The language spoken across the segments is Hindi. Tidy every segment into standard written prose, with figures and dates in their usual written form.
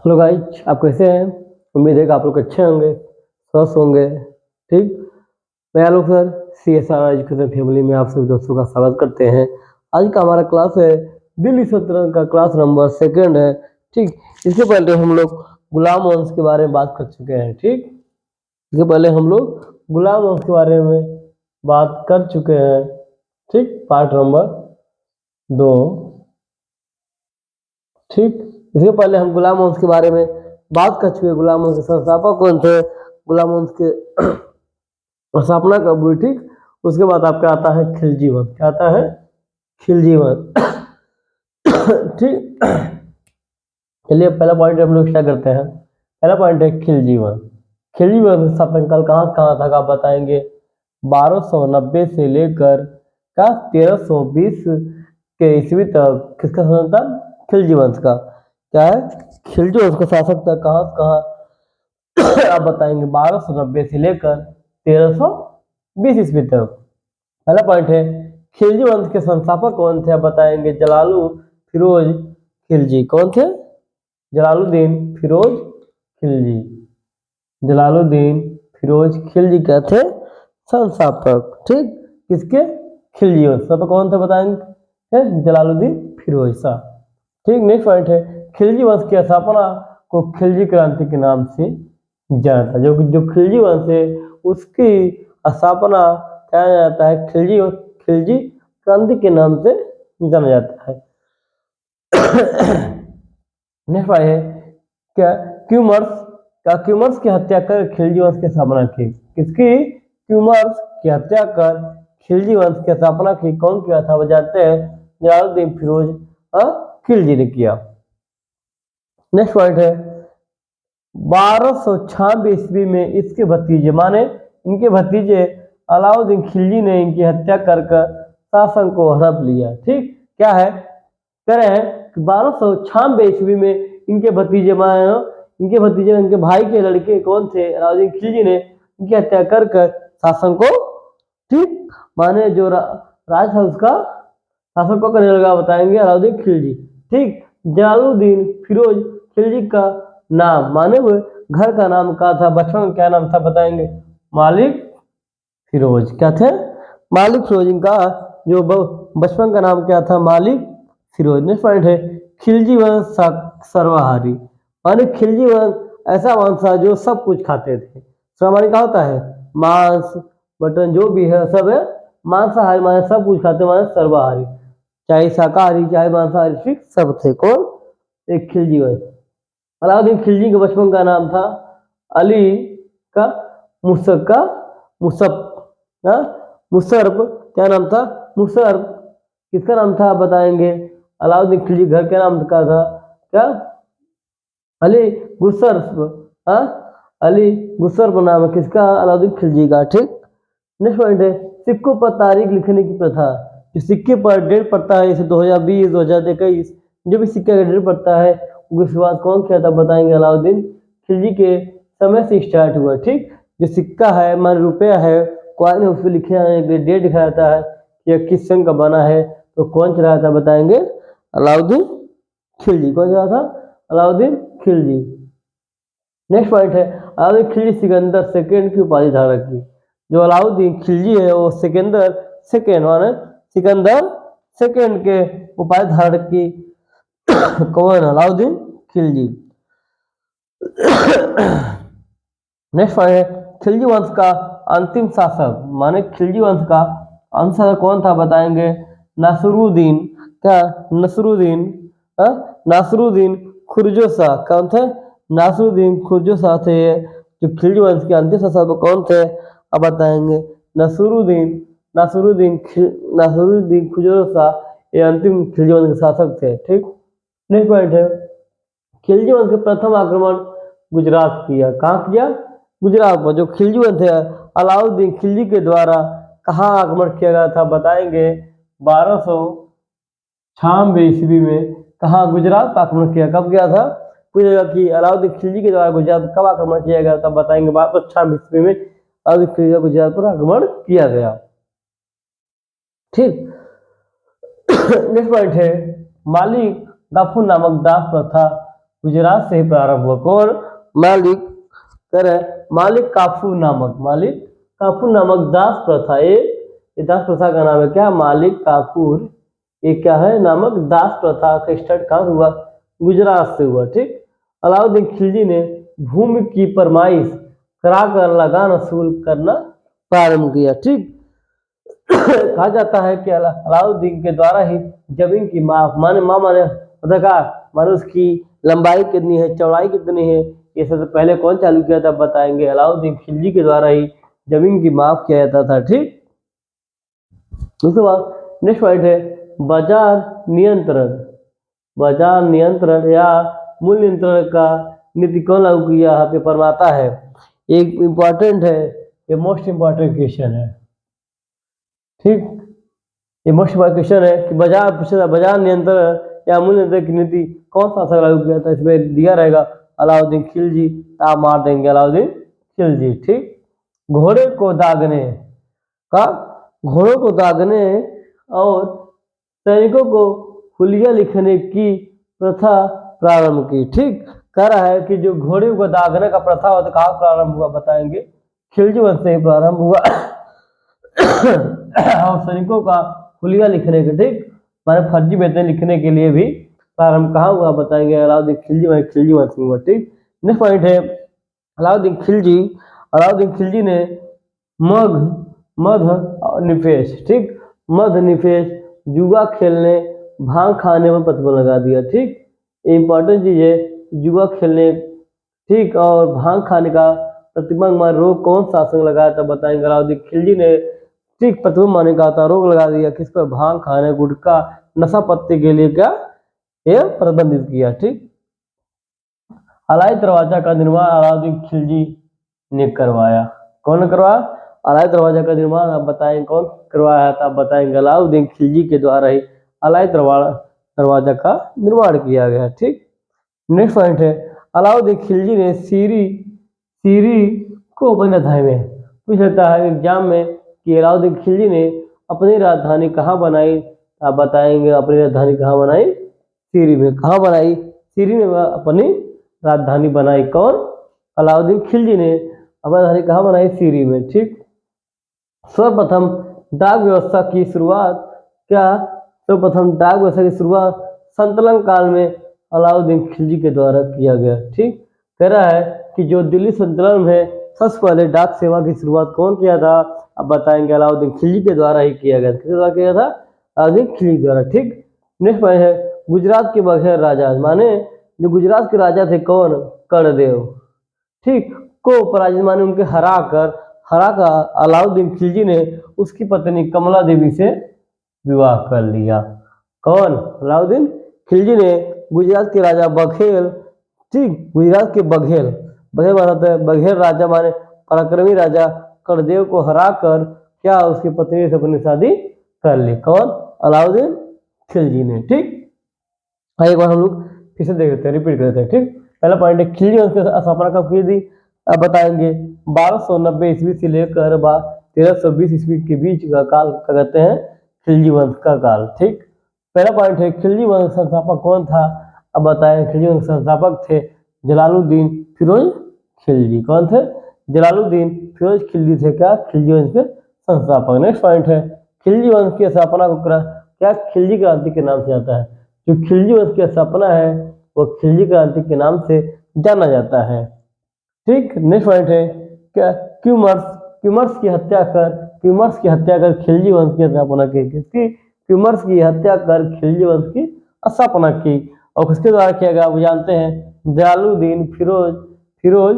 हेलो गाइज, आप कैसे हैं? उम्मीद है कि आप लोग अच्छे होंगे, स्वस्थ होंगे। ठीक, मैं आलोक सर CSR एजुकेशन फैमिली में आप सभी दोस्तों का स्वागत करते हैं। आज का हमारा क्लास है दिल्ली सल्तनत का क्लास नंबर 2 है। ठीक, इससे पहले हम लोग गुलाम वंश के बारे में बात कर चुके हैं। ठीक, इससे पहले हम लोग गुलाम वंश के बारे में बात कर चुके हैं। ठीक, पार्ट नंबर 2। ठीक, इससे पहले हम गुलाम वंश के बारे में बात कर चुके हैं। गुलाम वंश के संस्थापक कौन थे, गुलाम वंश के स्थापना कब हुई। ठीक, उसके बाद आपका आता है खिलजी वंश। क्या आता है? खिलजी वंश। ठीक, चलिए पहला पॉइंट हम लोग क्या करते हैं। पहला पॉइंट है खिलजी वंश। खिलजी वंश स्थापना काल कहाँ कहाँ था आप बताएंगे? 1290 से लेकर का 1320 के ईस्वी तक किसका शासन था? खिलजी वंश का। क्या है? खिलजी वंश का शासक था। कहाँ कहाँ आप बताएंगे? 1290 से लेकर 1320 ईस्वी तक। पहला पॉइंट है खिलजी वंश के संस्थापक कौन थे आप बताएंगे? जलालु फिरोज खिलजी। कौन थे? जलालुद्दीन फिरोज खिलजी। जलालुद्दीन फिरोज खिलजी क्या थे? संस्थापक। ठीक, किसके? खिलजी वंश। तो कौन थे बताएंगे? जलालुद्दीन फिरोज शाह। ठीक, नेक्स्ट पॉइंट है खिलजी वंश की स्थापना को खिलजी क्रांति के नाम से जाना था। जो खिलजी वंश है उसकी स्थापना क्या जाता है? खिलजी क्रांति के नाम से जाना जाता है। नेक्स्ट पॉइंट है क्या क्यूमर्स की हत्या कर खिलजी वंश की स्थापना की। किसकी? क्यूमर्स की हत्या कर खिलजी वंश की स्थापना की। कौन किया था? बताते हैं जलालुद्दीन फिरोज खिलजी ने किया। नेक्स्ट पॉइंट है 1296 ईस्वी में इसके भतीजे माने इनके भतीजे अलाउद्दीन खिलजी ने इनकी हत्या कर शासन को हड़प लिया। ठीक, क्या है कह रहे हैं कि 1296 ईस्वी में इनके भतीजे इनके भाई के लड़के कौन थे? अलाउद्दीन खिलजी ने इनकी हत्या कर शासन को, ठीक, माने जो राज था उसका शासन को करने लगा। बताएंगे अलाउद्दीन खिलजी। ठीक, जलालुद्दीन फिरोज खिलजी का नाम माने हुए घर का नाम क्या था? बचपन क्या नाम था बताएंगे? मालिक फिरोज। क्या थे? मालिक फिरोज। इनका जो बचपन का नाम क्या था? मालिक फिरोज। नेक्स्ट पॉइंट है खिलजी वंश सर्वाहारी माने खिलजी वंश ऐसा वंश था जो सब कुछ खाते थे। सर्वाहारी क्या होता है? मांस मटन जो भी है सब है मांसाहारी, माने सब कुछ खाते माने सर्वाहारी, चाहे शाकाहारी चाहे मांसाहारी, ठीक, सब थे। कौन? एक खिलजी वंश। अलाउद्दीन खिलजी के बचपन का नाम था अली का मुसर्फ। क्या नाम था? मुसर्फ। किसका नाम था बताएंगे? अलाउद्दीन खिलजी घर का नाम क्या था? क्या? अली गुसर्फ। अली गुसर्फ नाम है किसका? अलाउद्दीन खिलजी का। ठीक, नेक्स्ट पॉइंट है सिक्कों पर तारीख लिखने की प्रथा। जो सिक्के पर डेट पड़ता है, जैसे 2020 2021 जो भी सिक्के का डेट पड़ता है उसकी शुरुआत कौन किया था बताएंगे? अलाउद्दीन खिलजी के समय से स्टार्ट हुआ। ठीक, जो सिक्का है मान रुपया है कॉइन है उसमें लिखे जाने डेट लिखा जाता है यह किस सन का बना है, तो कौन चलाया था बताएंगे? अलाउद्दीन खिलजी। कौन चलाया था? अलाउद्दीन खिलजी। नेक्स्ट पॉइंट है अलाउद्दीन खिलजी सिकंदर सेकेंड की उपाधि धारण की। जो अलाउद्दीन खिलजी है वो सिकंदर सेकेंड के उपाधि धारण की। कौन? अलाउद्दीन खिलजी। नेक्स्ट पॉइंट है खिलजी वंश का अंतिम शासक माने खिलजी वंश का अंतिम शासक कौन था बताएंगे? नासरुद्दीन। क्या? नासरुद्दीन खुरजो शाह। कौन थे? नासरुद्दीन खुरजो शाह थे। जो खिलजी वंश के अंतिम शासक कौन थे अब बताएंगे? नासरुद्दीन खुरजो शाह ये अंतिम खिलजी वंश के शासक थे। ठीक, नेक्स्ट पॉइंट है खिलजी वंश के प्रथम आक्रमण गुजरात किया। कहाँ किया? गुजरात पर। जो खिलजी वंश थे अलाउद्दीन खिलजी के द्वारा कहाँ आक्रमण किया गया था बताएंगे? 1296 ईस्वी में। कहाँ? गुजरात पर आक्रमण किया। कब किया था? पूछेगा कि अलाउद्दीन खिलजी के द्वारा गुजरात कब आक्रमण किया गया था बताएंगे? 1296 ईस्वी में अलाउद्दीन खिलजी का गुजरात पर आक्रमण किया गया। ठीक, नेक्स्ट पॉइंट है मालिक गाफूर नामक दास प्रथा गुजरात से ही प्रारंभ हुआ। कौन? मालिक मालिक काफूर नामक दास प्रथा, ये दास प्रथा का नाम है क्या? मालिक काफूर, ये क्या है? नामक दास प्रथा का स्टार्ट कहाँ हुआ? गुजरात से हुआ। ठीक। अलाउद्दीन खिलजी ने भूमि की परमाइश कराकर लगान वसूल करना प्रारंभ किया। ठीक। कहा जाता है कि अलाउद्दीन के द्वारा ही जमीन की माने माने उसकी लंबाई कितनी है, चौड़ाई कितनी है, ये सब पहले कौन चालू किया था बताएंगे। अलाउद्दीन खिलजी के द्वारा ही जमीन की माप किया जाता था। ठीक। उसके बाद नेक्स्ट पॉइंट है बाजार नियंत्रण या मूल्य नियंत्रण का नीति कौन लागू किया? यहाँ पे फरमाता है, एक इंपॉर्टेंट है, ये मोस्ट इंपॉर्टेंट क्वेश्चन है। ठीक। ये मोस्ट इंपॉर्टेंट क्वेश्चन है कि बाजार नियंत्रण या मूल्य नियंत्रण की नीति कौन सा शासक लागू किया था? इसमें दिया रहेगा अलाउद्दीन खिलजी, आप मार देंगे अलाउद्दीन खिलजी। ठीक। घोड़े को दागने और सैनिकों को हुलिया लिखने की प्रथा प्रारंभ की। ठीक। कह रहा है कि जो घोड़े को दागने का प्रथा होता कहाँ प्रारंभ हुआ बताएंगे? खिलजी वंश से ही प्रारंभ हुआ। और सैनिकों का हुलिया लिखने के, ठीक, माने फर्जी वेतन लिखने के लिए भी प्रारंभ कहाँ हुआ बताएंगे? अलाउद्दीन खिलजी वंश में हुआ। ठीक। नेक्स्ट पॉइंट है अलाउद्दीन खिलजी ने मध निषेध, ठीक, मध निषेध, जुआ खेलने, भांग खाने पर प्रतिबंध लगा दिया। ठीक। इंपॉर्टेंट चीज है जुआ खेलने, ठीक, और भांग खाने का प्रतिबंध में रोक कौन शासक लगाया था बताएंगे? अलाउद्दीन खिलजी ने, ठीक, प्रतिबंध माने का था, रोक लगा दिया किस पर? भांग खाने, गुटखा, नशा पत्ती के लिए क्या ये प्रतिबंधित किया। ठीक। अलाई दरवाजा का निर्माण अलाउद्दीन खिलजी ने करवाया। कौन ने करवाया? अलाई दरवाजा का निर्माण आप बताएंगे कौन करवाया था बताएंगे? अलाउद्दीन खिलजी के द्वारा ही अलाई दरवाजा का निर्माण किया गया। ठीक। नेक्स्ट पॉइंट है अलाउद्दीन खिलजी ने सीरी को अपनी राजधानी में, पूछ सकता है एग्जाम में कि अलाउद्दीन खिलजी ने अपनी राजधानी कहाँ बनाई? आप बताएंगे अपनी राजधानी कहाँ बनाई? सीरी में। कहाँ बनाई? सीरी में अपनी राजधानी बनाई। कौन? अलाउद्दीन खिलजी ने अपनी राजधानी कहाँ बनाई? सीरी में। ठीक। सर्वप्रथम डाक व्यवस्था की शुरुआत संतलन काल में अलाउद्दीन खिलजी के द्वारा किया गया। ठीक। कह रहा है कि जो दिल्ली संतुलन में सबसे पहले डाक सेवा की शुरुआत कौन किया था? अब बताएंगे अलाउद्दीन खिलजी के द्वारा ही किया गया। किसके द्वारा किया था? अलाउद्दीन खिलजी द्वारा। ठीक। नेक्स्ट पॉइंट है गुजरात के बघेल राजा, माने जो गुजरात के राजा थे कौन? कर्णदेव, ठीक, को पराजित माने उनके हरा कर अलाउद्दीन खिलजी ने उसकी पत्नी कमला देवी से विवाह कर लिया। कौन? अलाउद्दीन खिलजी ने गुजरात के राजा बघेल, ठीक, गुजरात के बघेल बताते हैं बघेल राजा माने पराक्रमी राजा कर्णदेव को हरा कर क्या उसकी पत्नी से अपनी शादी कर ली। कौन? अलाउद्दीन खिलजी ने। ठीक। एक बार हम लोग फिर से देख लेते हैं, रिपीट करते हैं। ठीक। पहला पॉइंट है खिलजी वंश की स्थापना कब की थी? अब बताएंगे 1290 ईस्वी से लेकर 1320 ईस्वी के बीच का काल क्या कहते हैं? खिलजी वंश का काल। ठीक। पहला पॉइंट है खिलजी वंश संस्थापक कौन था? अब बताएं खिलजी वंश संस्थापक थे जलालुद्दीन फिरोज खिलजी। कौन थे? जलालुद्दीन फिरोज खिलजी थे क्या? खिलजी वंश के संस्थापक। नेक्स्ट पॉइंट है खिलजी वंश की स्थापना को क्या खिलजी क्रांति के नाम से आता है? जो खिलजी वंश की स्थापना है वो खिलजी क्रांति के नाम से जाना जाता है। ठीक। नेक्स्ट पॉइंट है क्या क्यूमर्स की हत्या कर खिलजी वंश की स्थापना की। किसकी? क्यूमर्स की हत्या कर खिलजी वंश की स्थापना की। और किसके द्वारा किया गया वो जानते हैं? जलालुद्दीन फिरोज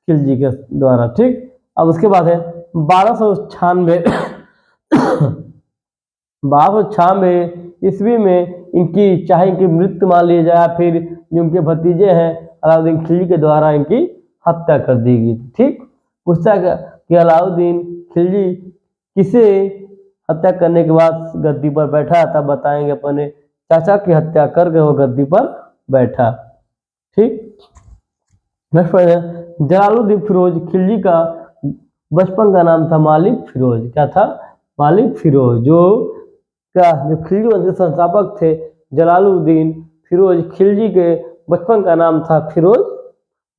खिलजी के द्वारा। ठीक। अब उसके बाद है 1296 ईस्वी में इनकी, चाहे इनकी मृत्यु मान ली जाए, फिर जो उनके भतीजे हैं अलाउद्दीन खिलजी के द्वारा इनकी हत्या कर दी गई। ठीक। पूछता है कि अलाउद्दीन खिलजी किसे हत्या करने के बाद गद्दी पर बैठा? तब बताएंगे अपने चाचा की हत्या करके वो गद्दी पर बैठा। ठीक। नेक्स्ट है जलालुद्दीन फिरोज खिलजी का बचपन का नाम था मालिक फिरोज। क्या था? मालिक फिरोज। जो खिलजी वंश के संस्थापक थे जलालुद्दीन फिरोज खिलजी के बचपन का नाम था फिरोज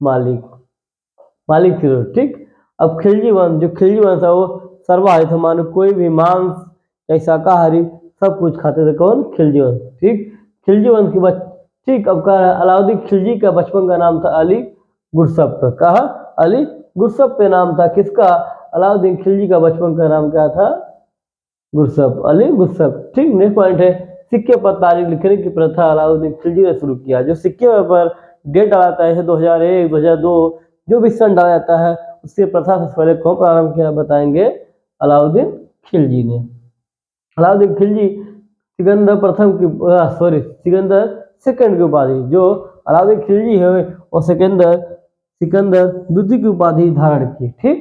मालिक, मालिक फिरोज। ठीक, अब खिलजी वंश, जो खिलजी वंश है वो सर्वाहारी था, मानो कोई भी मांस या शाकाहारी सब कुछ खाते थे। कौन? खिलजी वंश। ठीक, खिलजी वंश की ठीक, अब कहा अलाउद्दीन खिलजी का बचपन का नाम था अली गुरसप। कहा अली गुरसप पे नाम था किसका? अलाउद्दीन खिलजी का बचपन का नाम क्या था? गुरसप, अली गुरसप। ठीक, नेक्स्ट पॉइंट है सिक्के पर तारीख लिखने की प्रथा अलाउद्दीन खिलजी ने शुरू किया। जो सिक्के पर डेट डाला जाता है 2001, 2002 जो भी सन डाला जाता है उसकी प्रथा सबसे पहले कौन प्रारंभ किया बताएंगे? अलाउद्दीन खिलजी ने। अलाउद्दीन खिलजी सिकंदर प्रथम की सिकंदर सेकंड की उपाधि, जो अलाउद्दीन खिलजी है और सिकंदर द्वितीय की उपाधि धारण की। ठीक,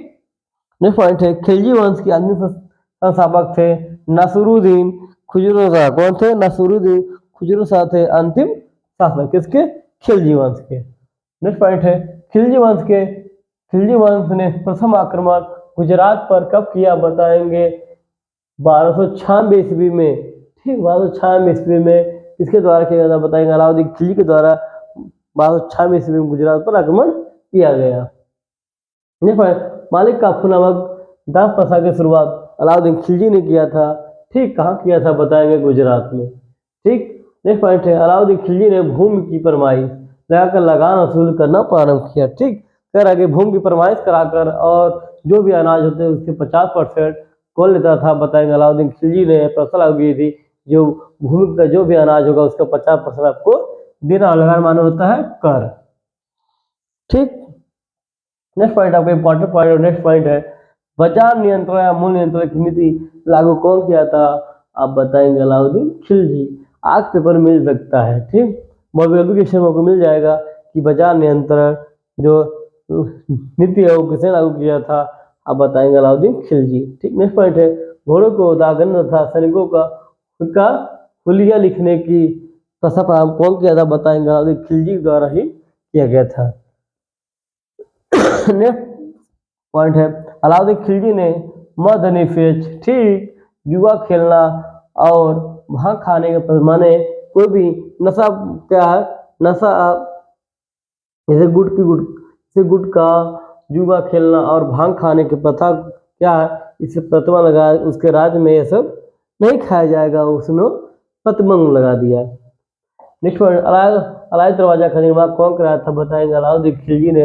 नेक्स्ट पॉइंट है खिलजी वंश के अंतिम संस्थापक थे नसरुद्दीन खुजरो शाह। कौन थे? नसरुद्दीन खुजरो शाह थे अंतिम शासक किसके? खिलजी वंश के। नेक्स्ट पॉइंट है खिलजी वंश ने प्रथम आक्रमण गुजरात पर कब किया बताएंगे? 1296 ईस्वी में। ठीक, 1296 ईस्वी में किसके द्वारा किया गया बताएंगे? अलाउद्दीन खिलजी के द्वारा 1296 ईस्वी में गुजरात पर आक्रमण किया गया। मालिक काफू नामक दास प्रथा की शुरुआत अलाउद्दीन खिलजी ने किया था। ठीक, कहाँ किया था बताएंगे? गुजरात में। ठीक, नेक्स्ट पॉइंट है अलाउद्दीन खिलजी ने भूमि की परमाइश लगाकर लगान वसूल करना प्रारंभ किया। ठीक, कह रहा कि भूमि की परमाइश कराकर और जो भी अनाज होते हैं उसके 50% कौन लेता था बताएंगे? अलाउद्दीन खिलजी ने प्रथा लागू की थी, जो भूमि का जो भी अनाज होगा उसका 50% आपको देना और लगान मानो होता है कर। ठीक, नेक्स्ट पॉइंट आपका इंपॉर्टेंट पॉइंट, नेक्स्ट पॉइंट है बाजार नियंत्रण या मूल्य नियंत्रण की नीति लागू कौन किया था? आप बताएंगे? अलाउद्दीन खिलजी। आज पेपर मिल सकता है। ठीक, मौजूदा क्वेश्चन को मिल जाएगा कि बाजार नियंत्रण जो नीति है वो किसने लागू किया था? आप बताएंगे? अलाउद्दीन खिलजी। ठीक, नेक्स्ट पॉइंट है घोड़ों को दागन तथा सैनिकों का हुलिया लिखने की प्रथा प्रारंभ कौन किया था? बताएंगे? अलाउद्दीन खिलजी द्वारा ही किया गया था। नेक्स्ट पॉइंट है अलाउद्दीन खिलजी ने मदनिफेज, ठीक, जुआ खेलना और भांग खाने के माने कोई भी नशा, क्या है नशा, जैसे गुटखा, जुआ खेलना और भांग खाने की प्रथा क्या है, इसे प्रतिबंध लगा। उसके राज्य में ये सब नहीं खाया जाएगा, उसने प्रतिबंध लगा दिया। नेक्स्ट पॉइंट अलाय दरवाजा का निर्माण कौन कराया था? बताएंगे? अलाउद्दीन खिलजी ने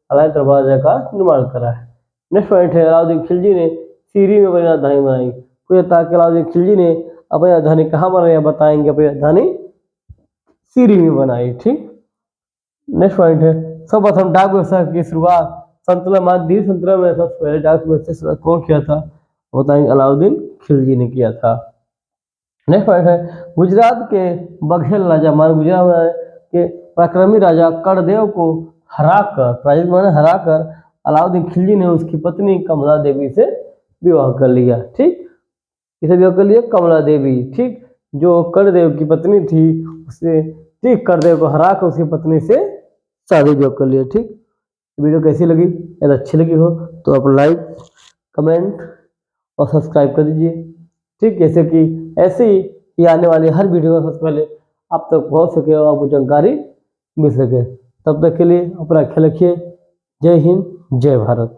अलाय दरवाजा का निर्माण करा है। नेक्स्ट पॉइंट है अलाउद्दीन खिलजी ने सीरी में अपनी राजधानी बनाई। कोई ताकि अलाउद्दीन खिलजी ने अपनी राजधानी कहाँ बनाई? बताएंगे? अपनी राजधानी सीरी में बनाई। ठीक, नेक्स्ट पॉइंट है सर्वप्रथम डाक व्यवस्था की शुरुआत दिल्ली सल्तनत में सबसे पहले डाक व्यवस्था की शुरुआत कौन किया था? बताएंगे? अलाउद्दीन खिलजी ने किया था। नेक्स्ट पॉइंट है गुजरात के बघेल राजा मान गुजरात के पराक्रमी राजा करदेव को हराकर अलाउद्दीन खिलजी ने उसकी पत्नी कमला देवी से विवाह कर लिया। ठीक, किसे विवाह कर लिया? कमला देवी। ठीक, जो करदेव की पत्नी थी उससे, ठीक, करदेव को हराकर उसकी पत्नी से शादी विवाह कर लिया। ठीक, वीडियो कैसी लगी? यदि अच्छी लगी हो तो आप लाइक, कमेंट और सब्सक्राइब कर दीजिए। ठीक, जैसे कि ऐसे ही आने वाली हर वीडियो सबसे पहले आप तक पहुंच सके और आपको जानकारी मिल सके। तब तक के लिए अपना ख्याल रखिए। जय हिंद, जय भारत।